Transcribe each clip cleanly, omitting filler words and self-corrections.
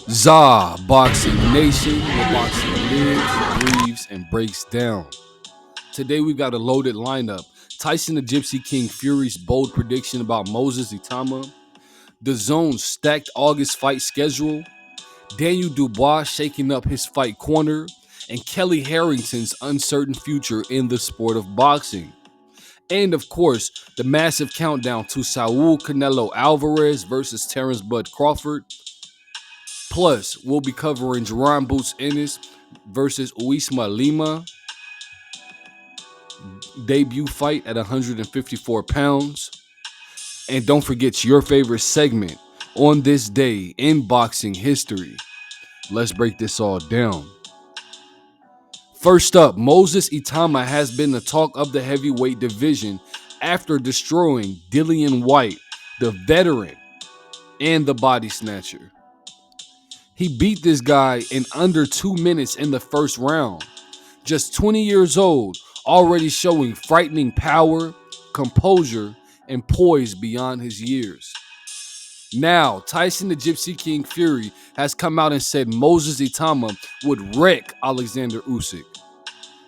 ZABoxingNation, where boxing lives, breathes, and breaks down. Today we got a loaded lineup. Tyson the Gypsy King Fury's bold prediction about Moses Itauma, DAZN's stacked August fight schedule, Daniel Dubois shaking up his fight corner, and Kellie Harrington's uncertain future in the sport of boxing. And of course, the massive countdown to Saul Canelo Álvarez versus Terence Crawford. Plus, we'll be covering Jaron Ennis versus Usyk Lima debut fight at 154 pounds. And don't forget your favorite segment on this day in boxing history. Let's break this all down. First up, Moses Itauma has been the talk of the heavyweight division after destroying Dillian Whyte, the veteran and the body snatcher. He beat this guy in under 2 minutes in the first round. Just 20 years old, already showing frightening power, composure, and poise beyond his years. Now, Tyson the Gypsy King Fury has come out and said Moses Itauma would wreck Oleksandr Usyk.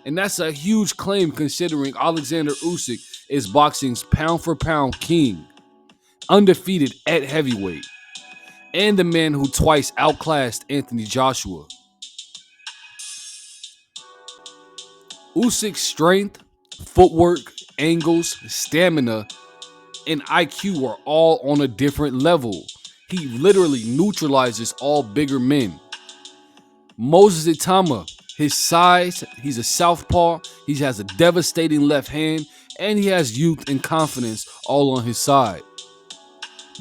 And that's a huge claim considering Oleksandr Usyk is boxing's pound-for-pound king, undefeated at heavyweight, and the man who twice outclassed Anthony Joshua. Usyk's strength, footwork, angles, stamina, and IQ are all on a different level. He literally neutralizes all bigger men. Moses Itauma, his size, he's a southpaw, he has a devastating left hand, and he has youth and confidence all on his side.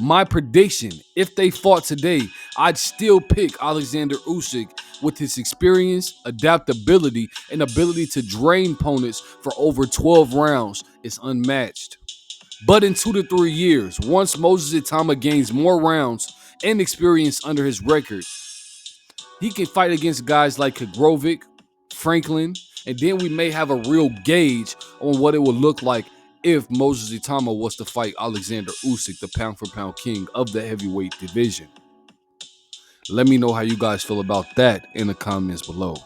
My prediction, if they fought today, I'd still pick Oleksandr Usyk with his experience, adaptability, and ability to drain opponents for over 12 rounds is unmatched. But in 2 to 3 years, once Moses Itauma gains more rounds and experience under his record, he can fight against guys like Kagrovic, Franklin, and then we may have a real gauge on what it would look like if Moses Itauma was to fight Oleksandr Usyk, the pound-for-pound king of the heavyweight division. Let me know how you guys feel about that in the comments below.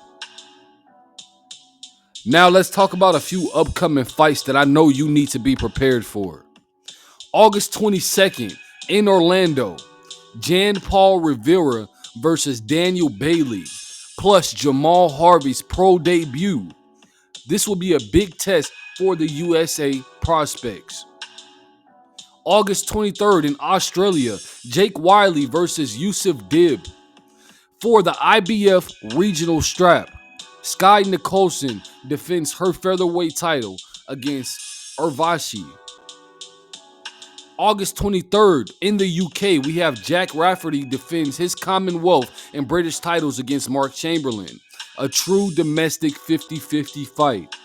Now let's talk about a few upcoming fights that I know you need to be prepared for. August 22nd in Orlando, Jan Paul Rivera versus Daniel Bailey, plus Jamal Harvey's pro debut. This will be a big test for the USA prospects. August 23rd in Australia, Jake Wiley versus Yusuf Dib. For the IBF regional strap, Sky Nicholson defends her featherweight title against Urvashi. August 23rd in the UK, we have Jack Rafferty defends his Commonwealth and British titles against Mark Chamberlain. A true domestic 50-50 fight.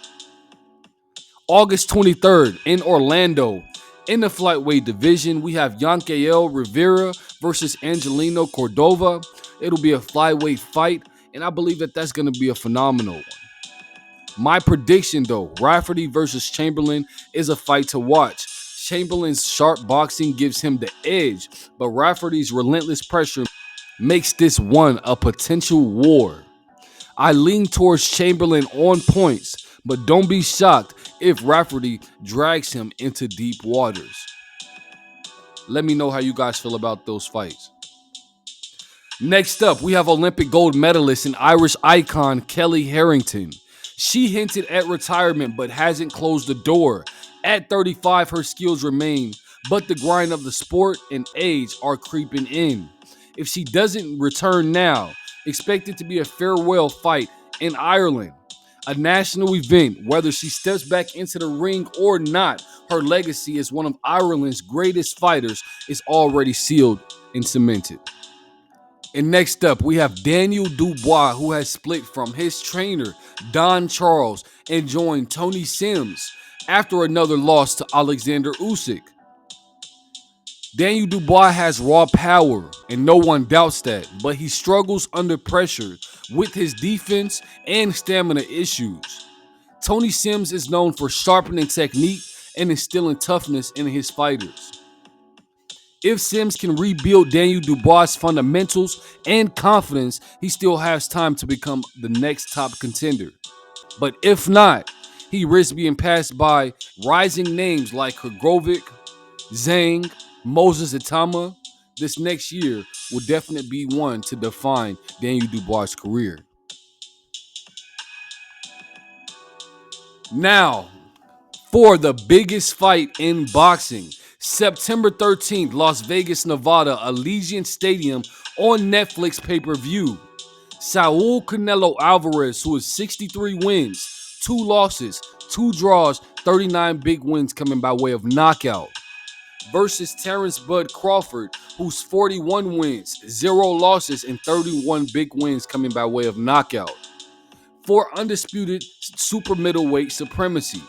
August 23rd in Orlando, in the flyweight division, we have Yankael Rivera versus Angelino Cordova. It'll be a flyweight fight, and I believe that that's going to be a phenomenal one. My prediction, though, Rafferty versus Chamberlain is a fight to watch. Chamberlain's sharp boxing gives him the edge, but Rafferty's relentless pressure makes this one a potential war. I lean towards Chamberlain on points, but don't be shocked if Rafferty drags him into deep waters. Let me know how you guys feel about those fights. Next up, we have Olympic gold medalist and Irish icon Kellie Harrington. She hinted at retirement but hasn't closed the door. At 35, her skills remain, but the grind of the sport and age are creeping in. If she doesn't return now, expect it to be a farewell fight in Ireland. A national event, whether she steps back into the ring or not, her legacy as one of Ireland's greatest fighters is already sealed and cemented. And next up, we have Daniel Dubois, who has split from his trainer, Don Charles, and joined Tony Sims after another loss to Oleksandr Usyk. Daniel Dubois has raw power, and no one doubts that, but he struggles under pressure with his defense and stamina issues. Tony Sims is known for sharpening technique and instilling toughness in his fighters. If Sims can rebuild Daniel Dubois' fundamentals and confidence, he still has time to become the next top contender. But if not, he risks being passed by rising names like Hrgovic, Zhang, Moses Itauma. This next year will definitely be one to define Daniel Dubois' career. Now, for the biggest fight in boxing, September 13th, Las Vegas, Nevada, Allegiant Stadium on Netflix pay-per-view. Saul Canelo Álvarez, who is 63 wins, 2 losses, 2 draws, 39 big wins coming by way of knockout, versus Terence Crawford, who's 41 wins, 0 losses, and 31 big wins coming by way of knockout, for undisputed super middleweight supremacy.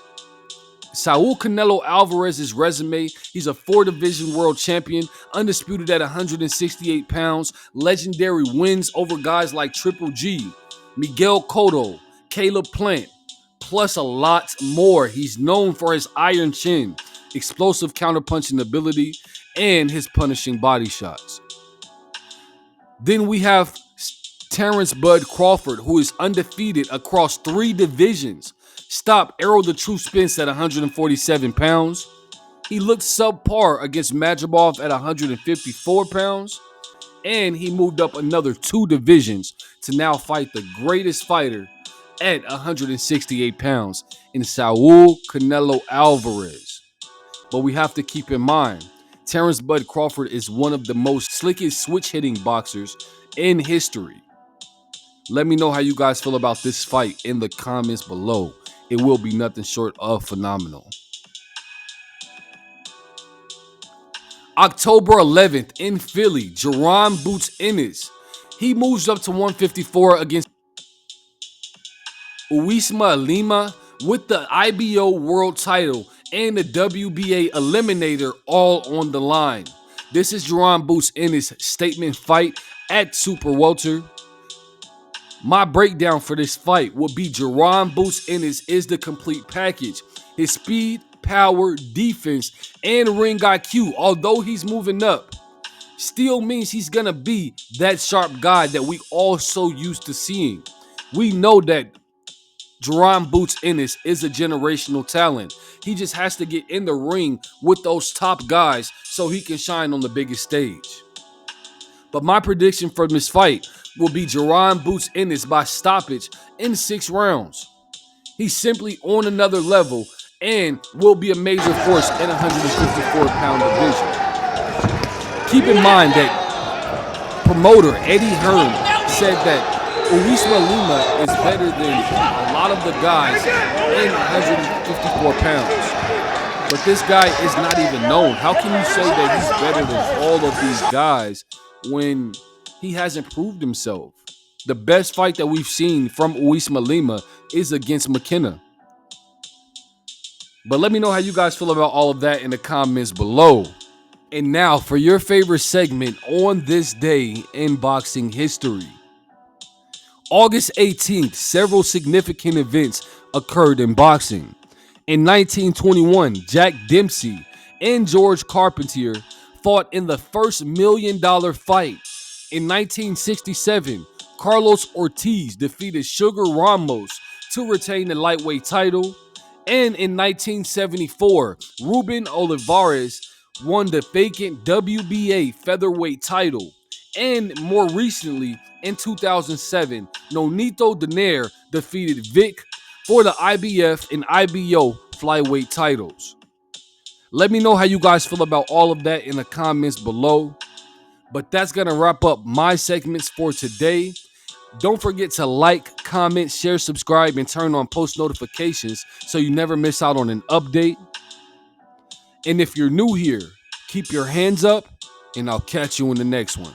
Saul Canelo Álvarez's resume: he's a 4-division world champion, undisputed at 168 pounds, legendary wins over guys like Triple G, Miguel Cotto, Caleb Plant, plus a lot more. He's known for his iron chin, explosive counterpunching ability, and his punishing body shots. Then we have Terence Crawford, who is undefeated across 3 divisions. Stopped Errol the True Spence at 147 pounds. He looked subpar against Majabov at 154 pounds. And he moved up another 2 divisions to now fight the greatest fighter at 168 pounds in Saul Canelo Álvarez. But we have to keep in mind, Terence Crawford is one of the most slickest switch-hitting boxers in history. Let me know how you guys feel about this fight in the comments below. It will be nothing short of phenomenal. October 11th in Philly, Jaron Ennis. He moves up to 154 against Usyk Lima with the IBO world title and the WBA eliminator all on the line. This is Jaron Ennis' statement fight at Super Welter. My breakdown for this fight will be Jaron Ennis is the complete package. His speed, power, defense, and ring IQ, although he's moving up, still means he's going to be that sharp guy that we all so used to seeing. We know that Jaron Ennis is a generational talent. He just has to get in the ring with those top guys so he can shine on the biggest stage. But my prediction for this fight will be Jaron Ennis by stoppage in 6 rounds. He's simply on another level and will be a major force in 154-pound division. Keep in mind that promoter Eddie Hearn said that Usyk Lima is better than a lot of the guys in 154 pounds. But this guy is not even known. How can you say that he's better than all of these guys when he hasn't proved himself? The best fight that we've seen from Usyk Lima is against McKenna. But let me know how you guys feel about all of that in the comments below. And now for your favorite segment on this day in boxing history. August 18th, several significant events occurred in boxing. In 1921, Jack Dempsey and George Carpentier fought in the first $1 million fight. In 1967, Carlos Ortiz defeated Sugar Ramos to retain the lightweight title. And in 1974, Ruben Olivares won the vacant WBA featherweight title. And more recently, in 2007, Nonito Donaire defeated Vic for the IBF and IBO flyweight titles. Let me know how you guys feel about all of that in the comments below. But that's going to wrap up my segments for today. Don't forget to like, comment, share, subscribe, and turn on post notifications so you never miss out on an update. And if you're new here, keep your hands up, and I'll catch you in the next one.